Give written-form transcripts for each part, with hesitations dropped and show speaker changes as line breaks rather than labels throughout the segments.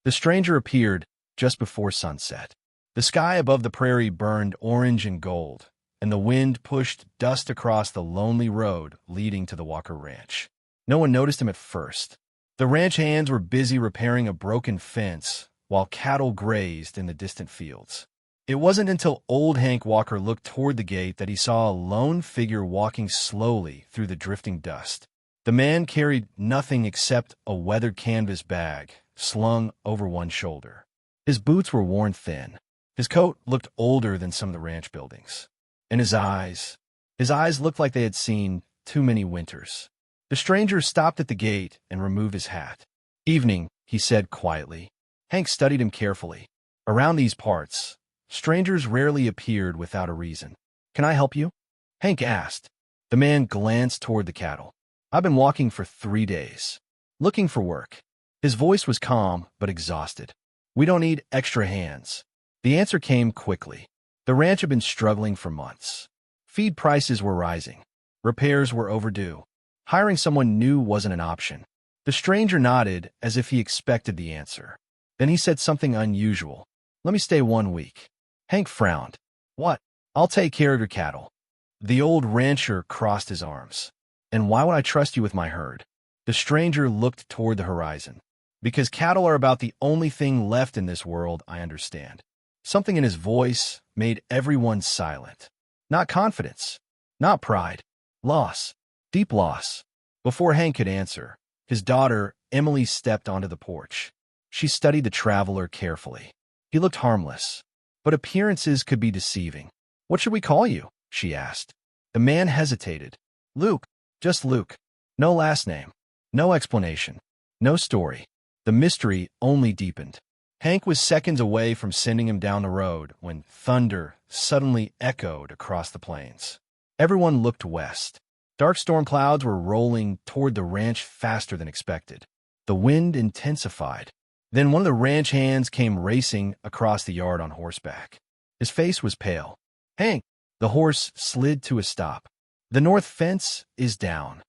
The stranger appeared just before sunset. The sky above the prairie burned orange and gold, and the wind pushed dust across the lonely road leading to the Walker Ranch. No one noticed him at first. The ranch hands were busy repairing a broken fence while cattle grazed in the distant fields. It wasn't until old Hank Walker looked toward the gate that he saw a lone figure walking slowly through the drifting dust. The man carried nothing except a weathered canvas bag slung over one shoulder. His boots were worn thin. His coat looked older than some of the ranch buildings. And his eyes looked like they had seen too many winters. The stranger stopped at the gate and removed his hat. "Evening," he said quietly. Hank studied him carefully. Around these parts, strangers rarely appeared without a reason. "Can I help you?" Hank asked. The man glanced toward the cattle. "I've been walking for 3 days, looking for work." His voice was calm but exhausted. "We don't need extra hands." The answer came quickly. The ranch had been struggling for months. Feed prices were rising. Repairs were overdue. Hiring someone new wasn't an option. The stranger nodded as if he expected the answer. Then he said something unusual. "Let me stay 1 week." Hank frowned. "What?" "I'll take care of your cattle." The old rancher crossed his arms. "And why would I trust you with my herd?" The stranger looked toward the horizon. "Because cattle are about the only thing left in this world I understand." Something in his voice made everyone silent. Not confidence, not pride. Loss. Deep loss. Before Hank could answer, his daughter, Emily, stepped onto the porch. She studied the traveler carefully. He looked harmless, but appearances could be deceiving. "What should we call you?" she asked. The man hesitated. "Luke. Just Luke. No last name. No explanation. No story." The mystery only deepened. Hank was seconds away from sending him down the road when thunder suddenly echoed across the plains. Everyone looked west. Dark storm clouds were rolling toward the ranch faster than expected. The wind intensified. Then one of the ranch hands came racing across the yard on horseback. His face was pale. "Hank!" The horse slid to a stop. "The north fence is down."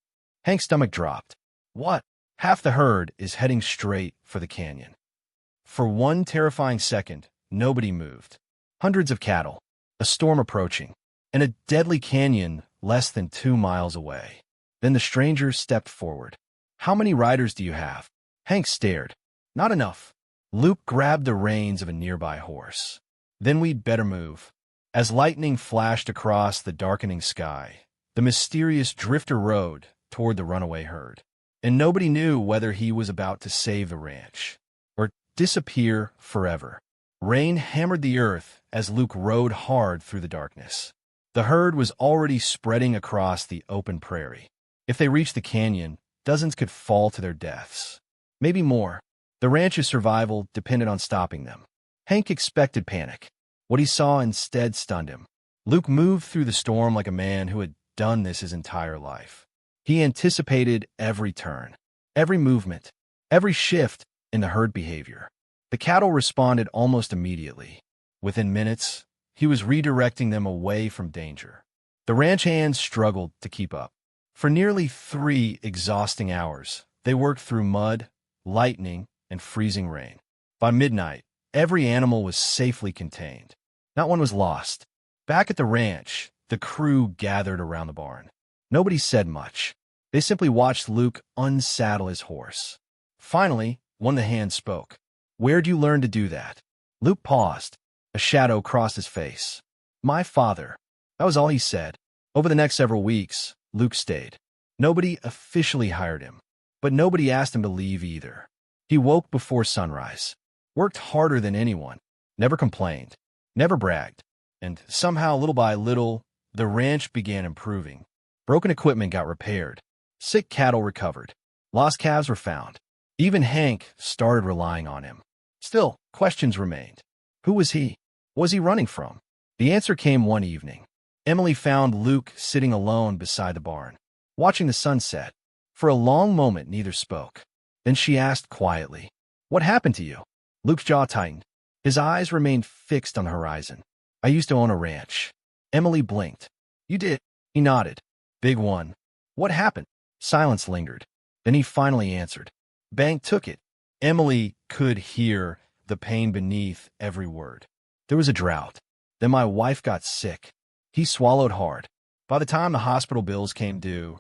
Hank's stomach dropped. "What?" "Half the herd is heading straight for the canyon." For one terrifying second, nobody moved. Hundreds of cattle, a storm approaching, and a deadly canyon less than 2 miles away. Then the stranger stepped forward. "How many riders do you have?" Hank stared. "Not enough." Luke grabbed the reins of a nearby horse. "Then we'd better move." As lightning flashed across the darkening sky, the mysterious drifter rode toward the runaway herd. And nobody knew whether he was about to save the ranch or disappear forever. Rain hammered the earth as Luke rode hard through the darkness. The herd was already spreading across the open prairie. If they reached the canyon, dozens could fall to their deaths. Maybe more. The ranch's survival depended on stopping them. Hank expected panic. What he saw instead stunned him. Luke moved through the storm like a man who had done this his entire life. He anticipated every turn, every movement, every shift in the herd behavior. The cattle responded almost immediately. Within minutes, he was redirecting them away from danger. The ranch hands struggled to keep up. For nearly 3 exhausting hours, they worked through mud, lightning, and freezing rain. By midnight, every animal was safely contained. Not one was lost. Back at the ranch, the crew gathered around the barn. Nobody said much. They simply watched Luke unsaddle his horse. Finally, one of the hands spoke. "Where'd you learn to do that?" Luke paused. A shadow crossed his face. "My father." That was all he said. Over the next several weeks, Luke stayed. Nobody officially hired him, but nobody asked him to leave either. He woke before sunrise, worked harder than anyone, never complained, never bragged, and somehow, little by little, the ranch began improving. Broken equipment got repaired. Sick cattle recovered. Lost calves were found. Even Hank started relying on him. Still, questions remained. Who was he? What was he running from? The answer came one evening. Emily found Luke sitting alone beside the barn, watching the sunset. For a long moment, neither spoke. Then she asked quietly, "What happened to you?" Luke's jaw tightened. His eyes remained fixed on the horizon. "I used to own a ranch." Emily blinked. "You did?" He nodded. "Big one." "What happened?" Silence lingered. Then he finally answered. "Bank took it. Emily could hear the pain beneath every word. There was a drought. Then my wife got sick. He swallowed hard. By the time the hospital bills came due,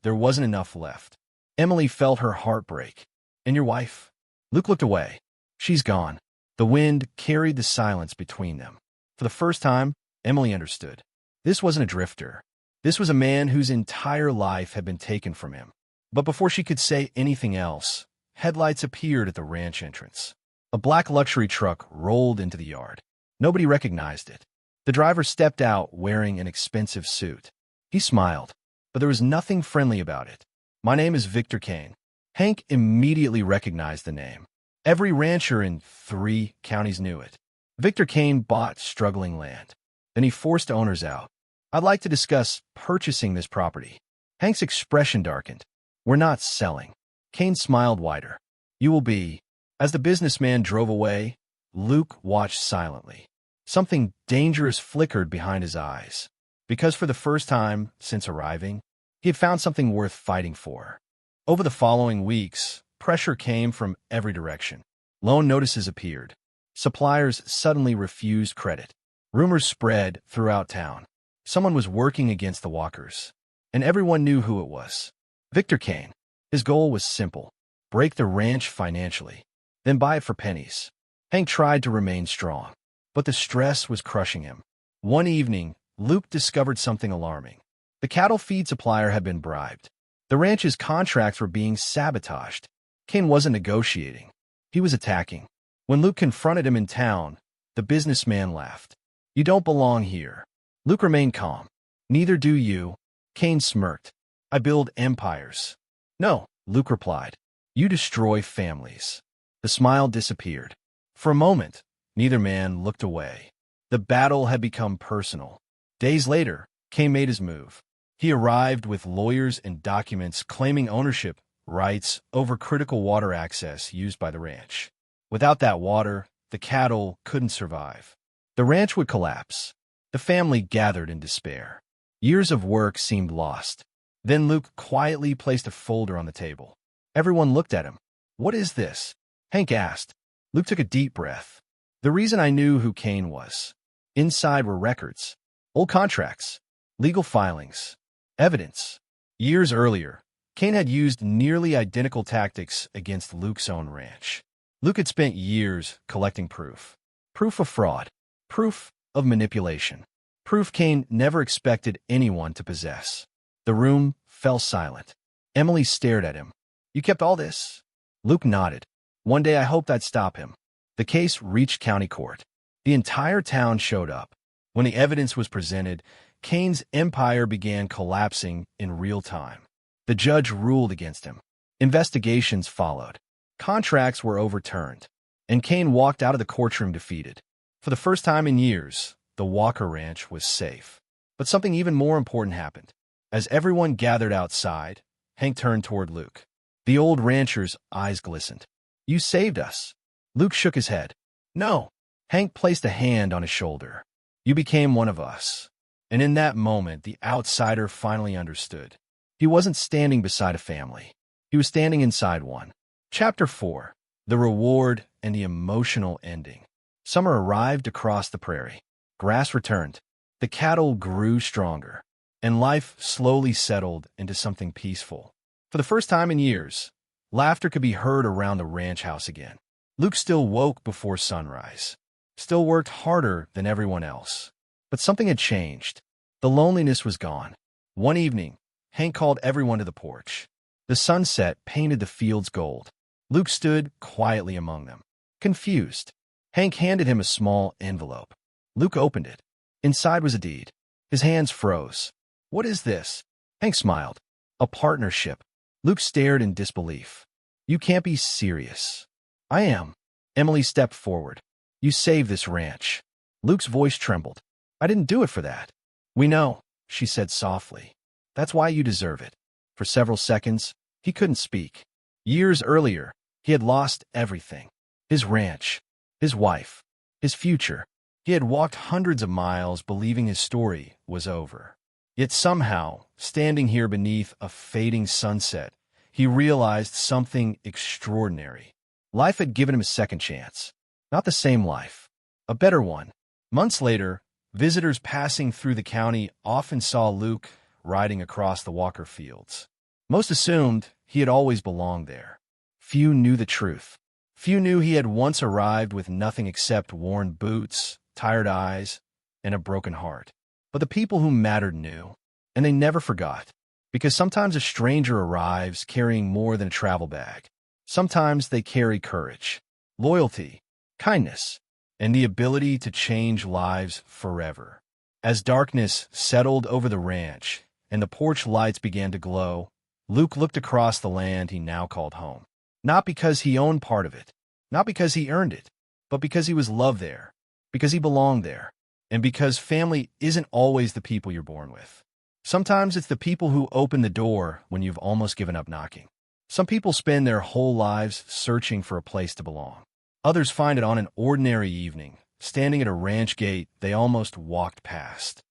there wasn't enough left. Emily felt her heart break. And your wife? Luke looked away. She's gone. The wind carried the silence between them. For the first time, Emily understood. This wasn't a drifter. This was a man whose entire life had been taken from him. But before she could say anything else, headlights appeared at the ranch entrance. A black luxury truck rolled into the yard. Nobody recognized it. The driver stepped out wearing an expensive suit. He smiled, but there was nothing friendly about it. My name is Victor Kane. Hank immediately recognized the name. Every rancher in 3 counties knew it. Victor Kane bought struggling land. Then he forced owners out. I'd like to discuss purchasing this property. Hank's expression darkened. We're not selling. Kane smiled wider. You will be. As the businessman drove away, Luke watched silently. Something dangerous flickered behind his eyes. Because for the first time since arriving, he had found something worth fighting for. Over the following weeks, pressure came from every direction. Loan notices appeared. Suppliers suddenly refused credit. Rumors spread throughout town. Someone was working against the Walkers, and everyone knew who it was. Victor Kane. His goal was simple: break the ranch financially, then buy it for pennies. Hank tried to remain strong, but the stress was crushing him. One evening, Luke discovered something alarming. The cattle feed supplier had been bribed. The ranch's contracts were being sabotaged. Kane wasn't negotiating. He was attacking. When Luke confronted him in town, the businessman laughed. You don't belong here. Luke remained calm. Neither do you. Kane smirked. I build empires. No, Luke replied. You destroy families. The smile disappeared. For a moment, neither man looked away. The battle had become personal. Days later, Kane made his move. He arrived with lawyers and documents claiming ownership rights over critical water access used by the ranch. Without that water, the cattle couldn't survive. The ranch would collapse. The family gathered in despair. Years of work seemed lost. Then Luke quietly placed a folder on the table. Everyone looked at him. What is this? Hank asked. Luke took a deep breath. The reason I knew who Kane was. Inside were records, old contracts, legal filings, evidence. Years earlier, Kane had used nearly identical tactics against Luke's own ranch. Luke had spent years collecting proof. Proof of fraud. Proof of manipulation. Proof Kane never expected anyone to possess. The room fell silent. Emily stared at him. You kept all this? Luke nodded. One day I hoped I'd stop him. The case reached county court. The entire town showed up. When the evidence was presented, Kane's empire began collapsing in real time. The judge ruled against him. Investigations followed. Contracts were overturned, and Kane walked out of the courtroom defeated. For the first time in years, the Walker Ranch was safe. But something even more important happened. As everyone gathered outside, Hank turned toward Luke. The old rancher's eyes glistened. You saved us. Luke shook his head. No. Hank placed a hand on his shoulder. You became one of us. And in that moment, the outsider finally understood. He wasn't standing beside a family. He was standing inside one. Chapter 4. The Reward and the Emotional Ending. Summer arrived across the prairie. Grass returned. The cattle grew stronger. And life slowly settled into something peaceful. For the first time in years, laughter could be heard around the ranch house again. Luke still woke before sunrise. Still worked harder than everyone else. But something had changed. The loneliness was gone. One evening, Hank called everyone to the porch. The sunset painted the fields gold. Luke stood quietly among them, confused. Hank handed him a small envelope. Luke opened it. Inside was a deed. His hands froze. What is this? Hank smiled. A partnership. Luke stared in disbelief. You can't be serious. I am. Emily stepped forward. You saved this ranch. Luke's voice trembled. I didn't do it for that. We know, she said softly. That's why you deserve it. For several seconds, he couldn't speak. Years earlier, he had lost everything. His ranch, his wife, his future. He had walked hundreds of miles believing his story was over. Yet somehow, standing here beneath a fading sunset, he realized something extraordinary. Life had given him a second chance. Not the same life. A better one. Months later, visitors passing through the county often saw Luke riding across the Walker fields. Most assumed he had always belonged there. Few knew the truth. Few knew he had once arrived with nothing except worn boots, tired eyes, and a broken heart. But the people who mattered knew, and they never forgot. Because sometimes a stranger arrives carrying more than a travel bag. Sometimes they carry courage, loyalty, kindness, and the ability to change lives forever. As darkness settled over the ranch and the porch lights began to glow, Luke looked across the land he now called home. Not because he owned part of it, not because he earned it, but because he was loved there, because he belonged there, and because family isn't always the people you're born with. Sometimes it's the people who open the door when you've almost given up knocking. Some people spend their whole lives searching for a place to belong. Others find it on an ordinary evening, standing at a ranch gate they almost walked past.